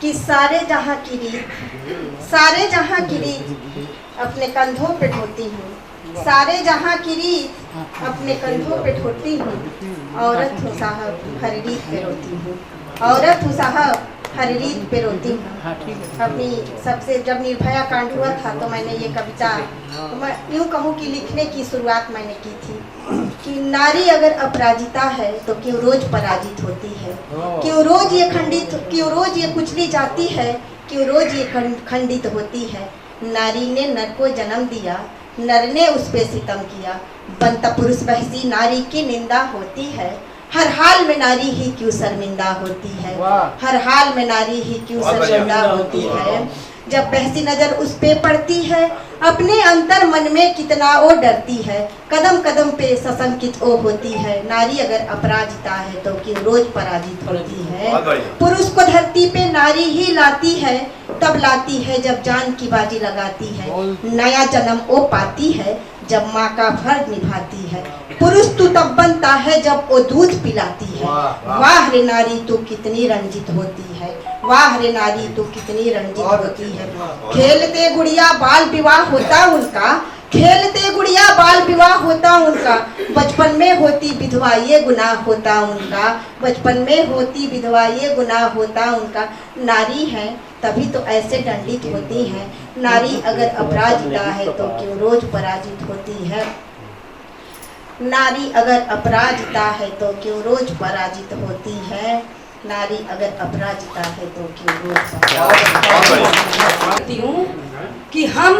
कि सारे जहाँ की रीत अपने कंधों पे ढोती हूँ, सारे जहाँ की रीत अपने कंधों पे ढोती हूँ। औरत हूँ साहब हर रीत पे रोती हूँ, औरत हूँ साहब हर रीत पे रोती हूँ। अपनी सबसे जब निर्भया कांड हुआ था तो मैंने ये कविता, तो मैं यूँ कहूँ कि लिखने की शुरुआत मैंने की थी कि नारी अगर अपराजिता है तो क्यों रोज पराजित होती है, क्यों रोज ये खंडित, क्यों रोज ये कुचली जाती है, क्यों रोज ये खंडित होती है। नारी ने नर को जन्म दिया, नर ने उस पे सितम किया, बनता पुरुष बहसी नारी की निंदा होती है। हर हाल में नारी ही क्यों शर्मिंदा होती है, हर हाल में नारी ही क्यों शर्मिंदा होती है। जब बहसी नजर उस पे पड़ती है, अपने अंतर मन में कितना वो डरती है, कदम कदम पे सशंकित ओ होती है। नारी अगर अपराजिता है तो क्यों रोज पराजित होती है। पुरुष को धरती पे नारी ही लाती है, तब लाती है जब जान की बाजी लगाती है। नया जन्म वो पाती है जब माँ का फर्ज निभाती है। पुरुष तू तब बनता है जब वो दूध पिलाती है। वाह रे नारी तू कितनी रंजित होती है, वाह रे नारी तू कितनी रंजित होती है। खेलते गुड़िया बाल विवाह होता उनका, खेलते गुड़िया बाल विवाह होता उनका। बचपन में होती विधवा ये गुनाह होता उनका, बचपन में होती विधवा ये गुनाह होता उनका। नारी है तभी तो ऐसे दंडित होती हैं। नारी अगर अपराजिता है तो क्यों रोज पराजित होती है। नारी अगर अपराजिता है तो क्यों रोज पराजित होती है। नारी अगर अपराजिता है तो क्यों रोज कहती हूँ कि हम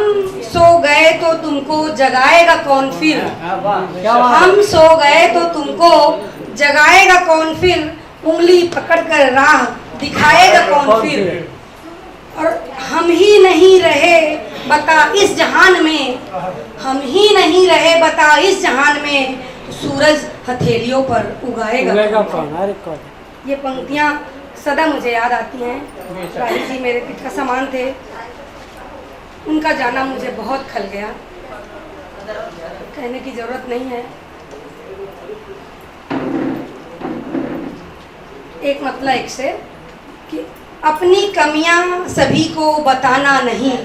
सो गए तो तुमको जगाएगा कौन फिर, हम सो गए तो तुमको जगाएगा कौन फिर, उंगली पकड़कर राह दिखाएगा कौन फिर। और हम ही नहीं रहे बता इस जहान में, हम ही नहीं रहे बता इस जहान में, सूरज हथेलियों पर उगाएगा कौन। ये पंक्तियाँ सदा मुझे याद आती हैं। राही जी मेरे पिता समान थे, उनका जाना मुझे बहुत खल गया, कहने की जरूरत नहीं है। एक मतलब एक से कि अपनी कमियां सभी को बताना नहीं,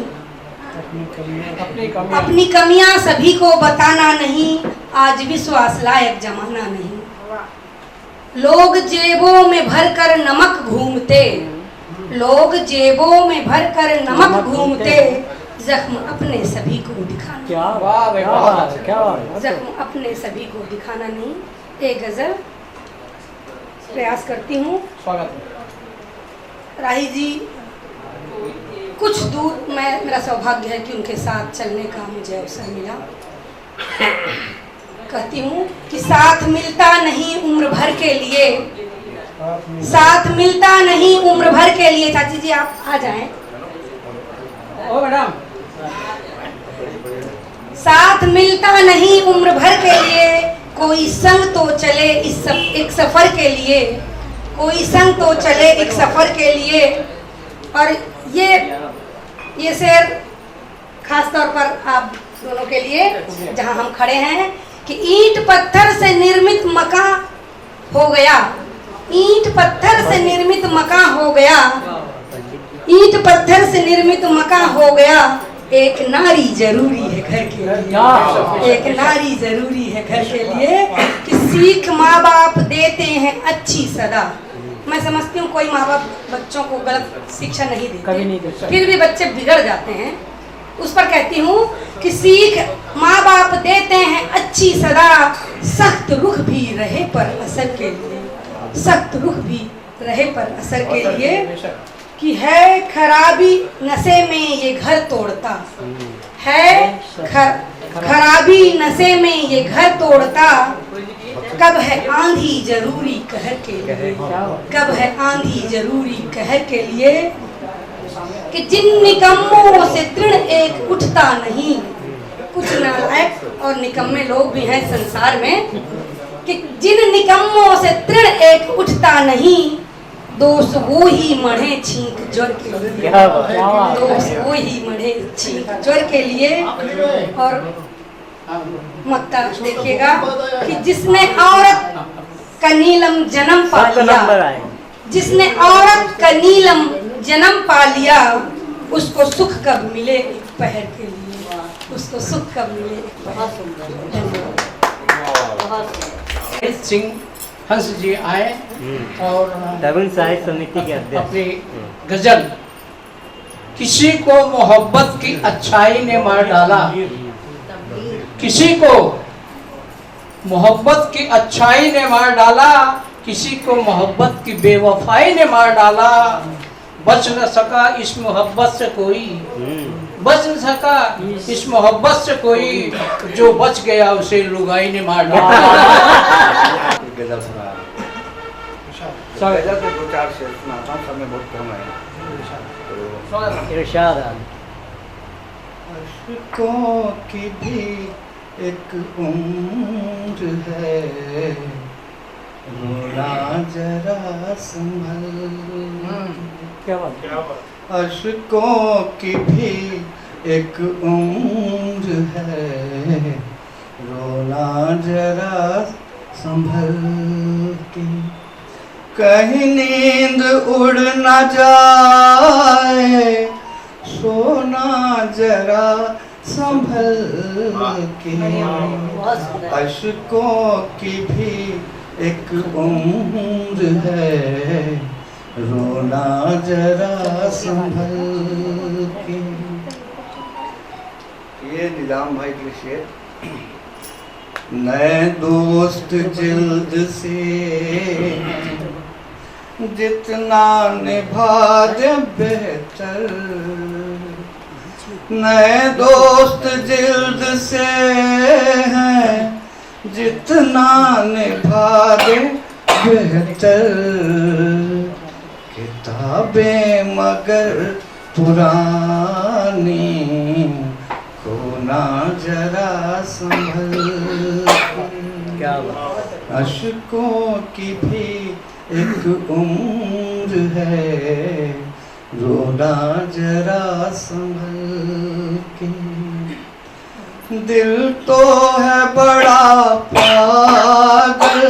अपनी कमियां सभी को बताना नहीं, आज विश्वास लायक जमाना नहीं। लोग जेबों में भरकर नमक घूमते, लोग जेबों में भरकर नमक घूमते, जख्म अपने सभी को दिखाना, जख्म अपने सभी को दिखाना नहीं। एक गजल प्रयास करती हूँ। राही जी कुछ दूर मेरा सौभाग्य है कि उनके साथ चलने का मुझे अवसर मिला। कहती हूँ कि साथ मिलता नहीं उम्र भर के लिए, साथ मिलता नहीं उम्र भर के लिए। चाची जी आप आ जाएं। ओ मैडम। साथ मिलता नहीं उम्र भर के लिए, कोई संग तो चले एक सफर के लिए, कोई संग तो चले एक सफर के लिए। और ये शेर खास तौर पर आप दोनों के लिए जहां हम खड़े हैं कि ईंट पत्थर से निर्मित मकान हो गया, ईंट पत्थर से निर्मित मकान हो गया, ईंट पत्थर से निर्मित मकान हो गया। एक नारी जरूरी है घर के लिए, एक नारी जरूरी है घर के लिए। कि सीख माँ बाप देते हैं अच्छी सदा। मैं समझती हूँ कोई माँ बाप बच्चों को गलत शिक्षा नहीं देते, फिर भी बच्चे बिगड़ जाते हैं। उस पर कहती हूँ कि सीख माँ बाप देते हैं अच्छी सदा, सख्त रुख भी रहे पर असर के लिए, सख्त रुख भी रहे पर असर के लिए। कि है खराबी नशे में ये घर तोड़ता, है खराबी नशे में ये घर तोड़ता। कब है आंधी जरूरी कहर के लिए, कब है आंधी जरूरी कहर के लिए। कि जिन निकम्मों से तृण एक उठता नहीं, कुछ नालायक और निकम्मे लोग भी हैं संसार में। कि जिन निकम्मों से तृण एक उठता नहीं, दोष वो ही मढ़े छींक ज्वर के लिए, दोष वो ही मढ़े छींक ज्वर के लिए। और मत्ता देखिएगा कि जिसने औरत का नीलम जन्म पा लिया, जिसने औरत का नीलम जन्म पा लिया, उसको सुख कब मिले एक पहर के लिए, उसको सुख कब मिले एक पहर के लिए। सिंह हंस जी आए और तरुण साहित्य समिति के अध्यक्ष अपनी गजल किसी को मोहब्बत की अच्छाई ने मार डाला, किसी को मोहब्बत की अच्छाई ने मार डाला, किसी को मोहब्बत की बेवफाई ने मार डाला। बच न सका इस मोहब्बत से कोई, बच न सका इस मोहब्बत से कोई, जो बच गया उसे लुगाई ने मार डाला। गजल सुना, गजल के दो चार शेर सुनाता हूँ, समय बहुत कम है। इरशाद अशकों की भी एक उम्र है, रोना जरा संभल। क्या बात, अशकों की भी एक उम्र है, रोना जरा संभल के, कहीं नींद उड़ न जाए, सोना जरा संभल के। अशकों की भी एक उम्र है, रोना जरा संभल के। ये निजाम भाई के शेर। नए दोस्त जिल्द से जितना निभा दे बेहतर, नए दोस्त जिल्द से हैं, जितना निभा दे बेहतर। किताबें मगर पुरानी, खोना जरा संभल। क्या बात, अशकों की भी एक उम्र है, रोना जरा संभल के। दिल तो है बड़ा पागल,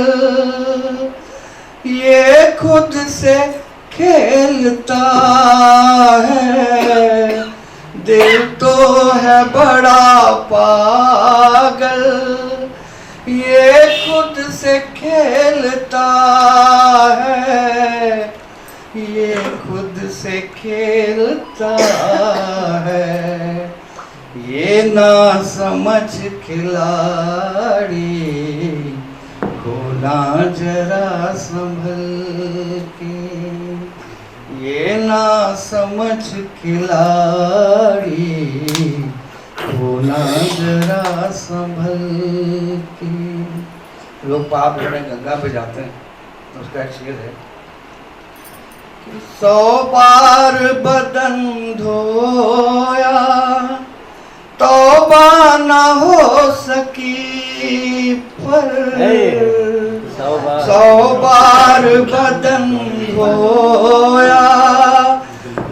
ये खुद से खेलता है। दिल तो है बड़ा पागल, ये खुद से खेलता है, ये खुद से खेलता है। ये ना समझ खिलाड़ी, खोना जरा संभल के। ये ना समझ खिलाड़ी, खोना जरा संभल के। लोग पाप करने गंगा पे जाते हैं, तो उसका एक शेर है। 100 बार बदन धोया, तौबा न हो सकी पर। 100 बार बदन धोया,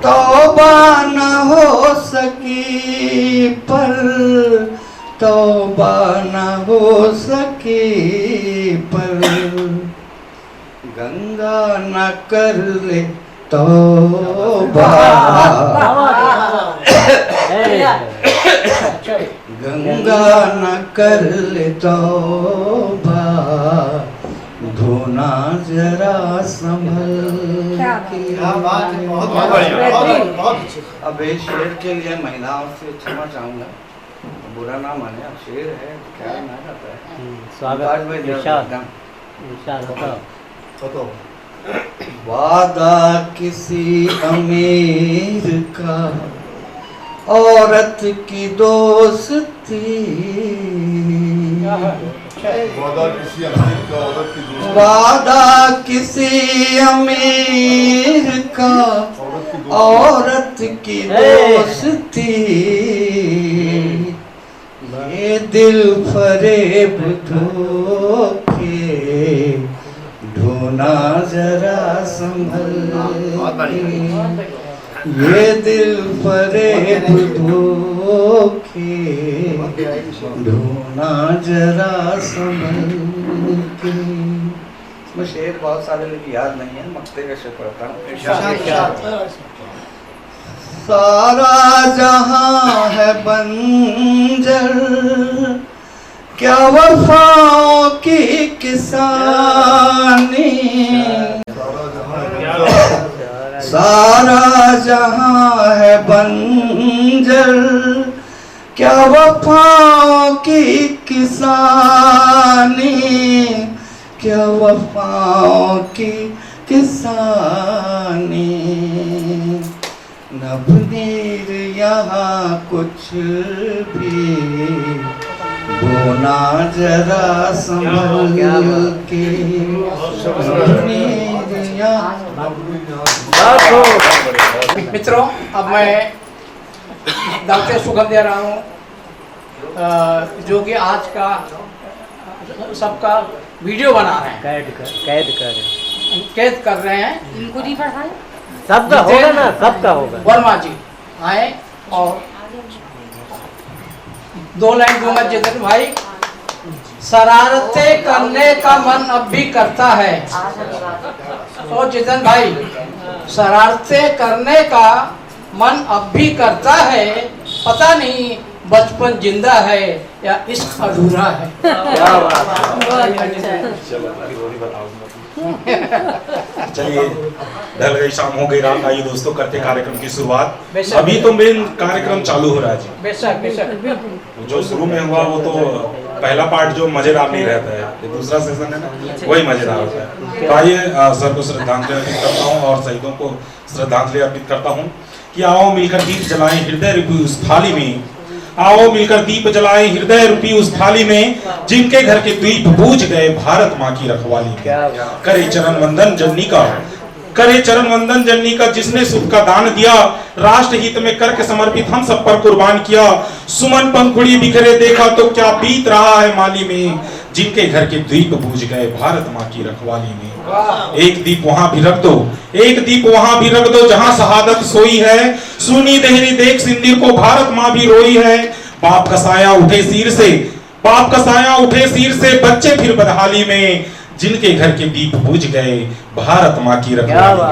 तौबा न हो सकी पर। तौबा न हो सकी पर। गंगा न कर ले तौबा, गंगा न कर ले तौबा, धोना जरा संभल के। अब इस शेर के लिए महिलाओं से क्षमा चाहूंगा, बुरा ना माने, अब शेर है क्या ना करता है। स्वागत में इरशाद बताओ। वादा किसी अमीर का औरत की दोस्ती, वादा किसी अमीर का औरत की दोस्ती। ये दिल फरेब धोखे, ढूंढना जरा संभल के। ये दिल फरेब धोखे, ढूंढना जरा संभल के। मुझे शेर बहुत सारे लेकिन याद नहीं है, मक्ते का शेर पढ़ता हूँ। सारा जहां है बंजर, क्या वफाओं की किसानी। सारा जहां है बंजर, क्या वफाओं की किसानी, क्या वफाओं की किसानी। नबनीर यहाँ कुछ भी बोना जरा संभल के। नबनीर यहाँ। मित्रों, अब मैं डॉक्टर सुगम दे रहा हूँ, जो कि आज का सबका वीडियो बना रहे हैं, कैद कर रहे हैं। इनको नहीं पढ़ाए। सबका होगा ना, सबका होगा। वर्मा जी आए और 2 लाइन दूंगा जितन भाई। शरारतें करने का मन अब भी करता है। और जितन भाई, शरारतें करने का मन अब भी करता है, पता नहीं बचपन जिंदा है या इश्क अधूरा है। चलिए, ढल गई शाम, हो गई रात, आइए दोस्तों करते कार्यक्रम की शुरुआत। बेशक। अभी तो मेन कार्यक्रम चालू हो रहा है जी। बेशक बेशक। जो शुरू में हुआ वो तो पहला पार्ट जो मजेदार नहीं रहता है, ये दूसरा सेशन है ना, वही मजेदार होता है। तो आइए सर को श्रद्धांजलि अर्पित करता हूँ और शहीदों को श्रद्धांजलि अर्पित करता हूँ कि आओ मिलकर दीप जलाएं हृदय रूपी उस थाली में। आओ मिलकर दीप जलाएं हृदय रूपी उस थाली में, जिनके घर के दीप बूझ गए भारत माँ की रखवाली में। करे चरण वंदन जननी का, करे चरण वंदन जननी का, जिसने सुख का दान दिया, राष्ट्र हित में करके समर्पित हम सब पर कुर्बान किया। सुमन पंखुड़ी बिखरे देखा तो क्या बीत रहा है माली में, जिनके घर के दीप बूझ गए भारत माँ की रखवाली में। एक दीप वहां भी रख दो, एक दीप वहां भी रख दो, जहां शहादत सोई है। सुनी देहरी देख सिंदूर को भारत माँ भी रोई है। बाप का साया उठे सिर से, बाप का साया उठे सिर से, बच्चे फिर बदहाली में, जिनके घर के दीप बुझ गए भारत माँ की रखवाली।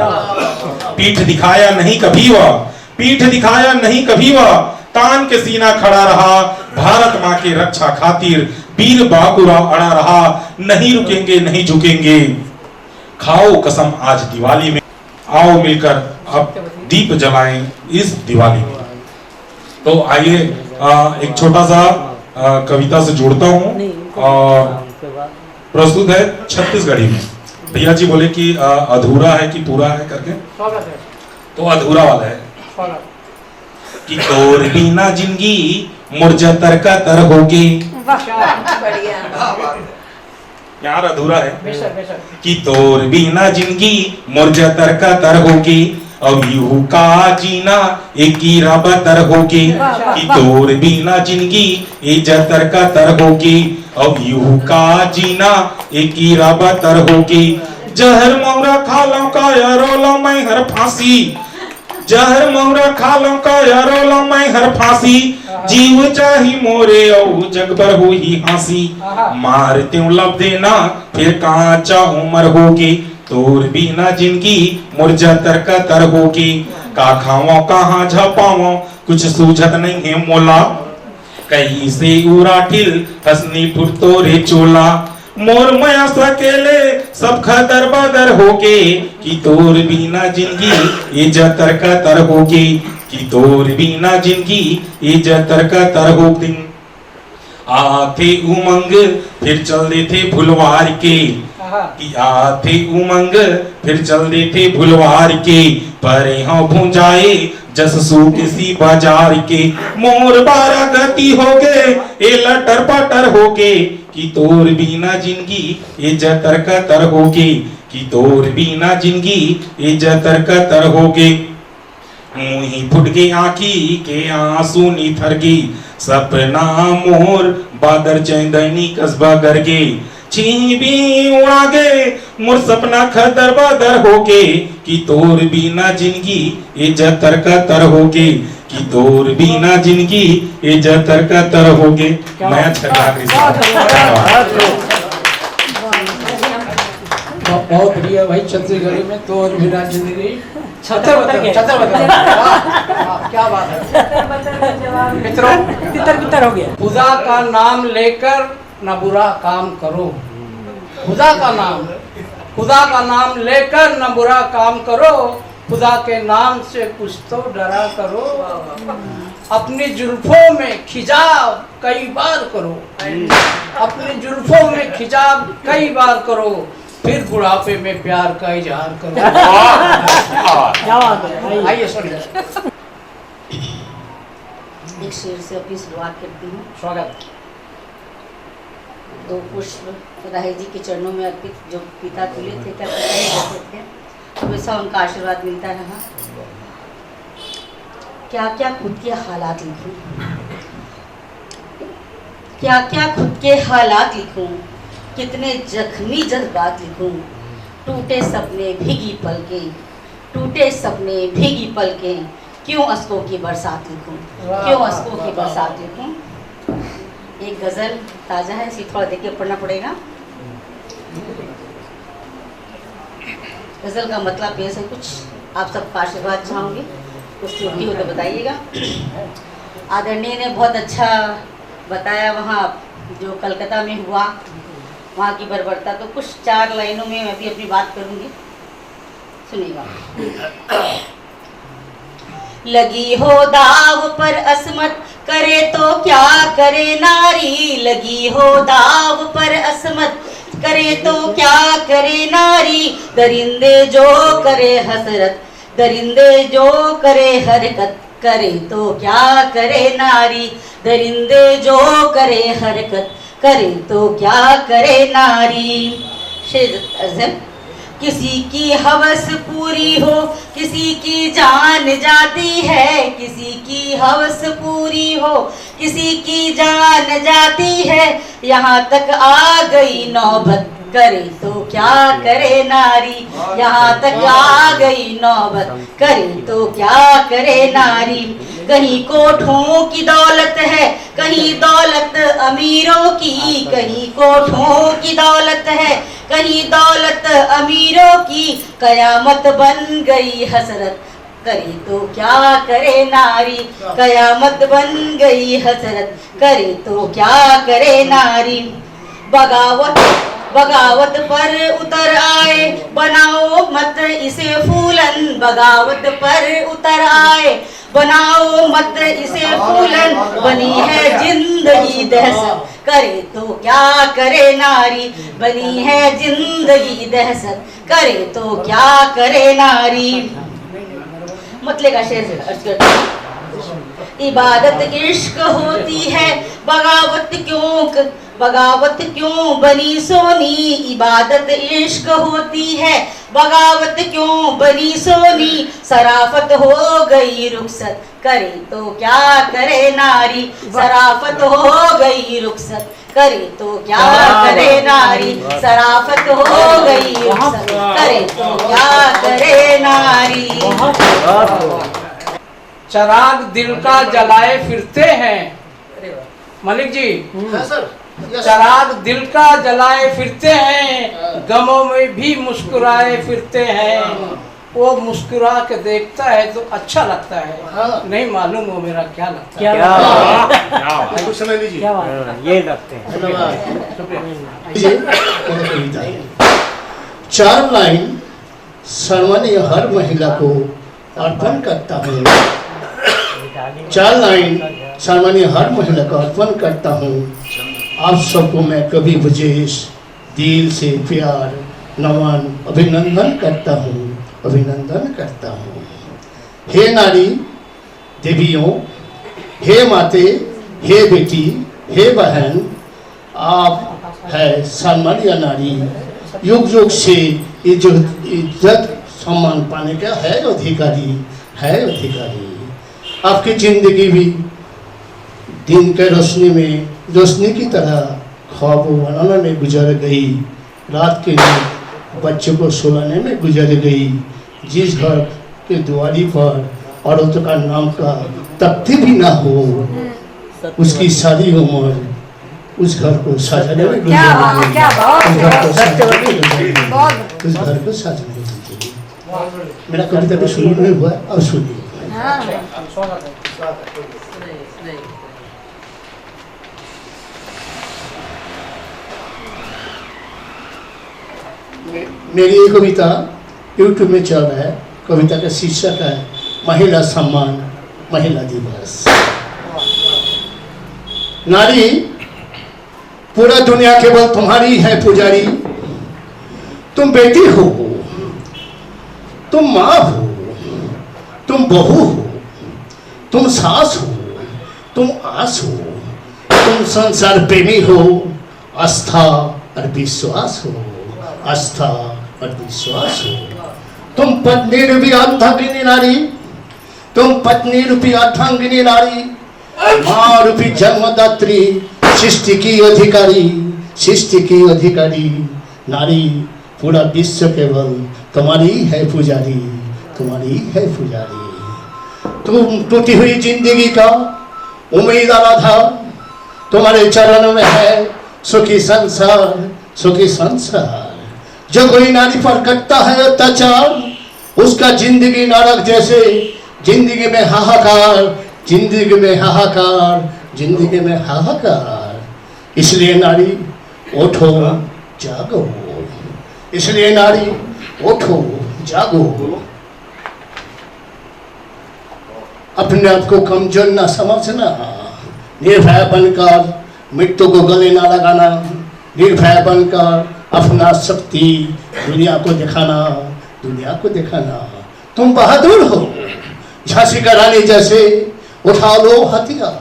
पीठ दिखाया नहीं कभी वह, पीठ दिखाया नहीं कभी वह, तान के सीना खड़ा रहा भारत माँ की रक्षा खातिर। वीर बाकुरा अड़ा रहा, नहीं रुकेंगे नहीं झुकेंगे, खाओ कसम आज दिवाली में। आओ मिलकर अब दीप जलाएं इस दिवाली में। तो आइए एक छोटा सा कविता से जोड़ता हूँ और प्रस्तुत है छत्तीसगढ़ी में। भैया जी बोले कि अधूरा है कि पूरा है करके, तो अधूरा वाला है कि तोर बिना जिंदगी मुरझतर का तर होगी। यार अधूरा है कि तोर बिना जिंदगी मुरझतर का तर होगी, अब यूं का जीना एक कीरा बतर होगी। कि तोर बिना जिंदगी इज्जतर का तर होगी, अब यूं का जीना एक कीरा बतर होगी। जहर मौरा खालों का यारोला मैं हर फांसी, जहर मौरा खालों का यारोला मैं हर फांसी। जीव चाही मोरे औ जग भर हुई हंसी, मार त्यों लब देना फिर कांचा उम्र होगी। तोर बिना जिंदगी मुरझतर का तर होगी, का खाओ कहाँ झपाओ कुछ सूझत नहीं है मोला। कहीं से उराटिल हसनी ठुर तोरे चोला, मोर मया सकेले सब खदर बदर होगे। कि तोर बिना जिंदगी इज्जतर का तर होगी, कि तोर बिना जिंदगी इज्जतर का तर होगी। आथे उमंग फिर चल देते भुलवार के, कि आथे उमंग फिर चल देते भुलवार के। परे हाँ भुंजाए जस सू किसी बाजार के, मोर बारा गति हो गए ए लटर पटर हो गए। कि तोर बिना जिंदगी इज्जतर का तर होगी, कि तोर बिना जिंदगी इज्जतर का तर होगी। मुही फुट गई आँखी के आंसू निथर गई, सपना मोर बादर चंदनी कस्बा कर गे। छीबी उड़ा गे मोर सपना खदर बदर होगे। कि तोर बिना जिंदगी इज्जतर का तर होगे, कि तोर बिना जिंदगी इज्जतर का तर होगे। मैं अच्छा बहुत बढ़िया भाई, छत्तीसगढ़ी में तो और भी राज्य दे रही। छतर छतर क्या बात है मित्रों, तितर हो गया। खुदा का नाम लेकर न बुरा काम करो। खुदा का नाम लेकर न बुरा काम करो। खुदा के नाम से कुछ तो डरा करो। अपनी जुल्फों में खिजाव कई बार करो। अपनी जुल्फों में खिजाव कई बार करो, फिर बुढ़ापे में प्यार का इजहार करो। आइए सुनिए। एक शेर से अपनी शुरुआत करती हूँ। स्वागत। दो पुष्प राही जी के चरणों में अर्पित, जो पिता तुल्य थे, क्या पिता ही कहते थे, हमेशा उनका आशीर्वाद मिलता रहा। क्या क्या खुद के हालात लिखूं, क्या क्या खुद के हालात लिखूं, कितने जख्मी जज्बात लिखूं। टूटे सपने भीगी पलकें, टूटे सपने भीगी पलकें, क्यों अश्कों की बरसात लिखूं, क्यों अश्कों की बरसात लिखूं। एक गजल ताजा है, इसे थोड़ा देख के पढ़ना पड़ेगा। गजल का मतलब पेश है कुछ, आप सबका आशीर्वाद चाहूँगी, कुछ त्रुटि हो तो बताइएगा। आदरणीय ने बहुत अच्छा बताया वहाँ जो कलकत्ता में हुआ, वहाँ की बर्बरता। तो कुछ 4 लाइनों में मैं भी अपनी बात करूँगी, सुनिएगा। लगी हो दाव पर अस्मत, करे तो क्या करे नारी। लगी हो दाव पर अस्मत, करे तो क्या करे नारी। दरिंदे जो करे हसरत, दरिंदे जो करे हरकत, करे तो क्या करे नारी। दरिंदे जो करे हरकत, करे तो क्या करे नारी। शेर अज़म। किसी की हवस पूरी हो, किसी की जान जाती है। किसी की हवस पूरी हो, किसी की जान जाती है। यहाँ तक आ गई नौबत, करे तो क्या करे नारी। यहाँ तक आ गई नौबत, करे तो क्या करे नारी। कहीं कोठों की दौलत है, कहीं दौलत अमीरों की। कहीं कोठों की दौलत है, कहीं दौलत अमीरों की। कयामत बन गई हसरत, करे तो क्या करे नारी। कयामत बन गई हसरत, करे तो क्या करे नारी। बगावत बगावत पर उतर आए, बनाओ मत इसे फूलन। बगावत पर उतर आए, बनाओ मत इसे फूलन। बनी है जिंदगी दहशत, करे तो क्या करे नारी। बनी है जिंदगी दहशत, करे तो क्या करे नारी। मतले का शेर अर्ज करती हूं। इबादत इश्क होती है, बगावत क्यों, बगावत क्यों बनी सोनी। इबादत इश्क होती है, बगावत क्यों बनी सोनी। सराफत हो गई रुखसत, करे तो क्या करे नारी। सराफत हो गई रुखसत, करे तो क्या करे नारी। सराफत हो गई रुखसत, करे तो क्या करे नारी। चराग दिल का जलाए फिरते हैं। मलिक जी, चराग दिल का जलाए फिरते हैं, गमों में भी मुस्कुराए फिरते हैं। वो मुस्कुरा के देखता है तो अच्छा लगता है, नहीं मालूम वो मेरा क्या लगता है। ये लगते हैं। चार लाइन सम्मानीय हर महिला को अर्पण करता हूँ। 4 लाइन सम्मानीय हर महिला को अर्पण करता हूँ। आप सबको मैं कवि ब्रजेश दिल से प्यार नमन अभिनंदन करता हूँ, अभिनंदन करता हूँ। हे नारी देवियों, हे माते, हे बेटी, हे बहन, आप है सम्मानीय नारी। युग युग से इज्जत सम्मान पाने का है अधिकारी, है अधिकारी। आपकी जिंदगी भी दिन के रोशनी में, रोशनी की तरह ख्वाब बनाने में गुजर गई। रात के नींद बच्चों को सुलाने में गुजर गई। जिस घर के द्वारी पर औरतों का नाम का तख्ती भी ना हो, उसकी सारी उम्र उस घर को सजाने में गुजर गई। बहुत इस घर को साजने दीजिए। मेरा कविता भी शुरू नहीं हुआ, अब सुनिए। हाँ मेरी ये कविता यूट्यूब में चल रहा है। कविता का शीर्षक है महिला सम्मान, महिला दिवस। नारी, पूरा दुनिया केवल तुम्हारी है पुजारी। तुम बेटी हो, तुम माँ हो, तुम बहू हो, तुम सास हो, तुम आस हो, तुम संसार प्रेमी हो, आस्था और विश्वास हो, आस्था और विश्वास हो। तुम पत्नी रूपी अर्धांगिनी नारी, तुम पत्नी रूपी अर्धांगिनी नारी, माँ रूपी जन्मदात्री, सृष्टि की अधिकारी, सृष्टि की अधिकारी नारी। पूरा विश्व केवल तुम्हारी है पुजारी, तुम्हारी है पुजारी। तुम टूटी हुई जिंदगी का उम्मीद आधा, तुम्हारे चरणों में है सुखी संसार, सुखी संसार। जो कोई नारी पर करता है अत्याचार, उसका जिंदगी नरक जैसे, जिंदगी में हाहाकार, जिंदगी में हाहाकार, जिंदगी में हाहाकार। इसलिए नारी उठो जागो, इसलिए नारी उठो जागो। अपने आप को कमजोर ना समझना, निर्भय बनकर मृत्यु को गले ना लगाना, निर्भय बनकर अपना शक्ति दुनिया को दिखाना, दुनिया को दिखाना। तुम बहादुर हो, झांसी का रानी जैसे उठा लो हथियार,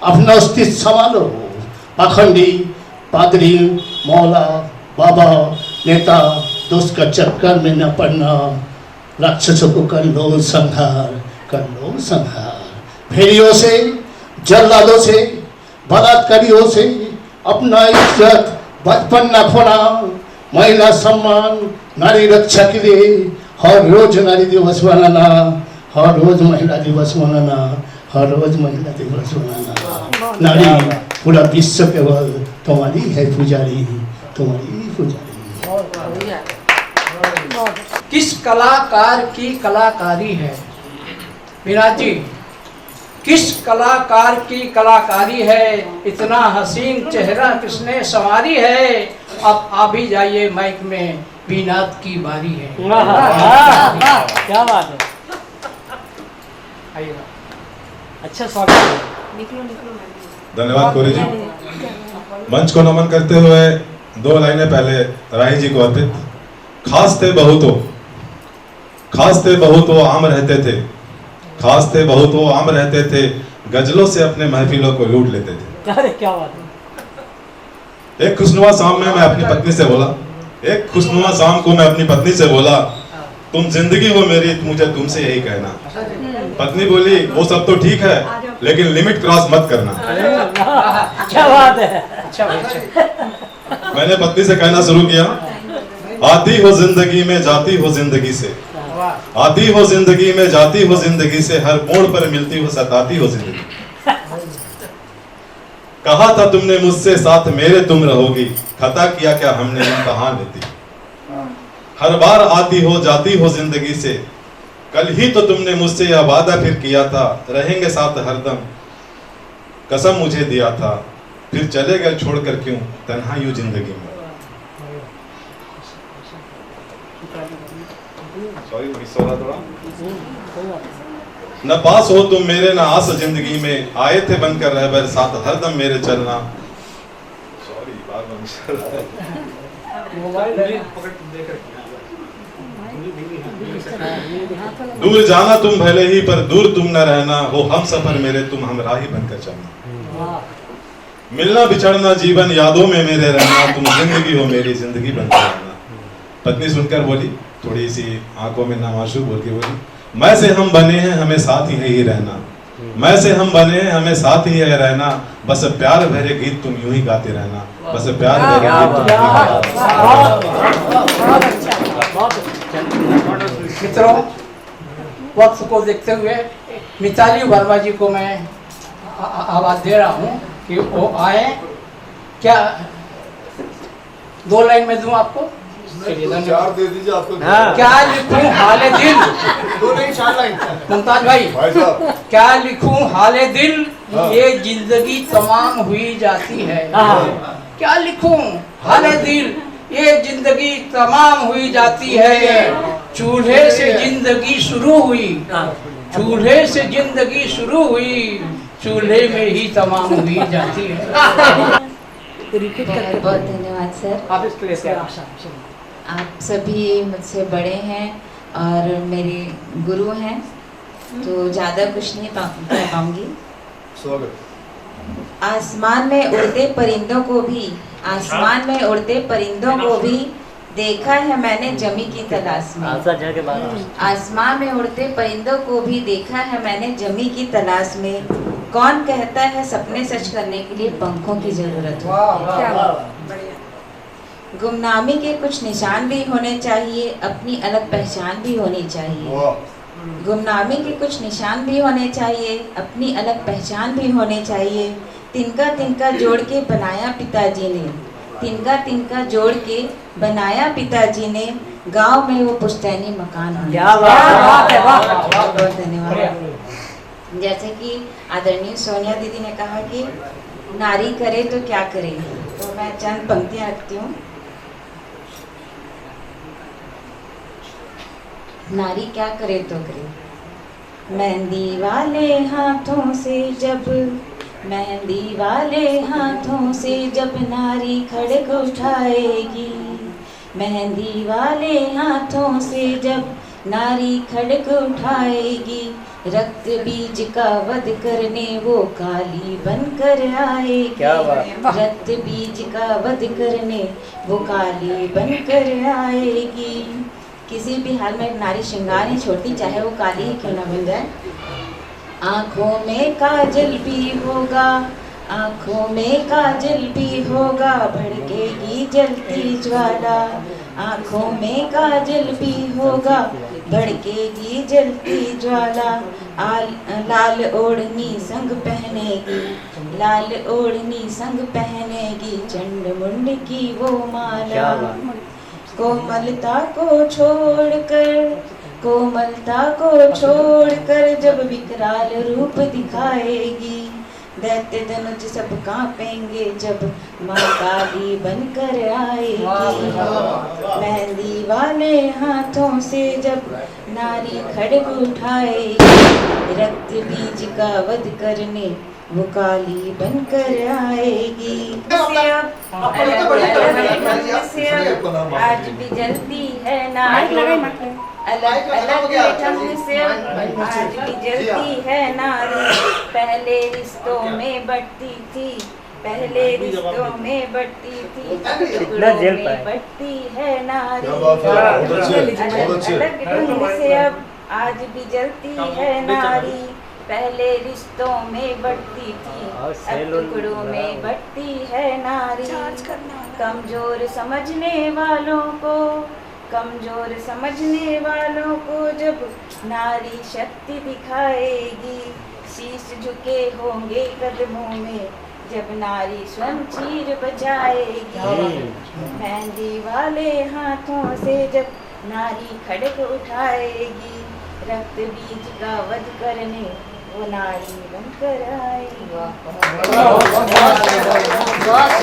अपना अस्तित्व संभालो। पाखंडी, पादरी, मौला, बाबा, नेता, दोस्त का चक्कर में न पड़ना। राक्षसों को कर लो संहार, कर लो संहार। भेड़ियों से, जल्लादों से, बलात्कारियों से अपना इज्जत बचपन न खोना। महिला सम्मान, नारी रक्षा के लिए हर रोज नारी दिवस मनाना, हर रोज महिला दिवस मनाना, हर रोज महिला दिवस मनाना। नारी, पूरा विश्व केवल तुम्हारी है पुजारी, तुम्हारी पुजारी। किस कलाकार की कलाकारी है मीरा जी, किस कलाकार की कलाकारी है, इतना हसीन चेहरा किसने संवारी है। अब आ भी जाइए माइक में, बीनाथ की बारी है। क्या बात है, आइए। अच्छा स्वागत है। धन्यवाद कोरी जी। मंच को नमन करते हुए दो लाइनें पहले राही जी को अर्पित। खास थे बहुतो, खास थे बहुतो आम रहते थे, खास थे बहुतो आम रहते थे, गजलों से अपने महफिलों को लूट लेते थे। अरे क्या बात है। एक खुशनुमा शाम में मैं अपनी पत्नी से बोला, एक खुशनुमा शाम को मैं अपनी पत्नी से बोला, तुम जिंदगी हो मेरी, मुझे तुमसे यही कहना। पत्नी बोली, वो सब तो ठीक है, लेकिन लिमिट क्रॉस मत करना। क्या बात है। अच्छा मैंने पत्नी से कहना शुरू किया, आती हो जिंदगी में, जाती हो जिंदगी से, आती हो जिंदगी में, जाती हो जिंदगी से, हर मोड़ पर मिलती हो, सताती हो जिंदगी। कहा था तुमने मुझसे साथ मेरे तुम रहोगी, खता किया क्या हमने इम्तिहान लेती। हर बार आती हो जाती हो जिंदगी से, कल ही तो तुमने मुझसे यह वादा फिर किया था, रहेंगे साथ हरदम, कसम मुझे दिया था, फिर चले गए छोड़कर क्यों तन्हा यूं जिंदगी में। न पास हो तुम मेरे, न आस जिंदगी में, आए थे बनकर रहबर साथ हरदम मेरे चलना। सॉरी दूर जाना तुम भले ही, पर दूर तुम न रहना, हो हम सफर मेरे, तुम हमराही बनकर चलना। मिलना बिछड़ना जीवन यादों में मेरे रहना, तुम जिंदगी हो मेरी, जिंदगी बनकर रहना। पत्नी सुनकर बोली, थोड़ी सी आंखों में नामाशू बोल के बोली, मैं से हम बने हैं हमें साथ ही रहना, मैं से हम बने हैं हमें साथ ही है रहना, बस प्यार भरे गीत तुम यूं ही गाते रहना, बस प्यार भरे गीत तुम यूं ही गाते। मित्रों, वक्त को देखते हुए मिताली वर्मा जी को मैं आवाज दे रहा हूँ कि वो आए। क्या 2 लाइन में दूं आपको? चलिए, धन्यवाद। चार दे दीजिए आपको। हाँ। क्या लिखूं हाले दिल, दो नहीं 4 लाइन। मुमताज भाई भाई साहब क्या लिखूं हाले दिल, हाँ। ये जिंदगी तमाम हुई जाती है। हाँ। क्या लिखूं हाले दिल, ये जिंदगी तमाम हुई जाती है। चूल्हे से जिंदगी शुरू हुई, चूल्हे से जिंदगी शुरू हुई, चूल्हे में ही तमाम हुई जाती है। बहुत बहुत धन्यवाद सर। आप इसके लिए क्या? आप सभी मुझसे बड़े हैं और मेरे गुरु हैं, तो ज़्यादा कुछ नहीं कह पाऊंगी। स्वागत। आसमान में उड़ते परिंदों को भी, आसमान में उड़ते परिंदों को भी देखा है मैंने जमी की तलाश में। आसमान में उड़ते परिंदों को भी देखा है मैंने जमी की तलाश में। कौन कहता है सपने सच करने के लिए पंखों की जरूरत है। गुमनामी के कुछ निशान भी होने चाहिए, अपनी अलग पहचान भी होनी चाहिए। गुमनामी के कुछ निशान भी होने चाहिए, अपनी अलग पहचान भी होनी चाहिए। तिनका तिनका जोड़ के बनाया पिताजी ने, तिनका तिनका जोड़ के बनाया पिताजी ने। गांव में वो पुश्तैनी मकान क्या बात है, वाह। बहुत बहुत धन्यवाद। जैसे कि आदरणीय सोनिया दीदी ने कहा कि नारी करे तो क्या करे, तो मैं चंद पंक्तियां रखती हूँ। नारी क्या करे तो करे। मेहंदी वाले हाथों से जब, मेहंदी वाले हाथों से जब नारी खड़ग उठाएगी, मेहंदी वाले हाथों से जब नारी खड़ग उठाएगी, रक्त बीज का वध करने वो काली बनकर आएगी। क्या बात। रक्त बीज का वध करने वो काली बनकर आएगी। किसी भी हाल में नारी श्रृंगार नहीं छोड़ती, चाहे वो काली ही क्यों ना बन जाए। आँखों में काजल भी होगा, आँखों में काजल भी होगा, भड़केगी जलती ज्वाला। आँखों में काजल भी होगा, भड़केगी जलती ज्वाला। लाल ओढ़नी संग पहनेगी, लाल ओढ़नी संग पहनेगी, चंड मुंड की वो माला। कोमलता को छोड़कर, कोमलता को छोड़कर जब विकराल रूप दिखाएगी, दैत्य धनुष सब कांपेंगे जब माँ काली बनकर आएगी। मेहंदी वाले हाथों से जब नारी खड़ग उठाएगी, रक्त बीज का वध करने वो काली बनकर आएगी। आज भी जलती है नारी, अलग अलग ढंग से आज भी जलती है नारी। पहले रिश्तों में बढ़ती थी, पहले रिश्तों में बढ़ती थी, टुकड़ों में बढ़ती है नारी। अलग ढंग से अब आज भी जलती है नारी। पहले रिश्तों में बढ़ती थी, अब टुकड़ों में बढ़ती है नारी। कमजोर समझने वालों को, कमजोर समझने वालों को जब नारी शक्ति दिखाएगी, शीश झुके होंगे कदमों में जब नारी स्वयं चीर बजाएगी। मेहंदी वाले हाथों से जब नारी खड़ग उठाएगी, रक्त बीज का वध करने वो नारी बनकर आएगी।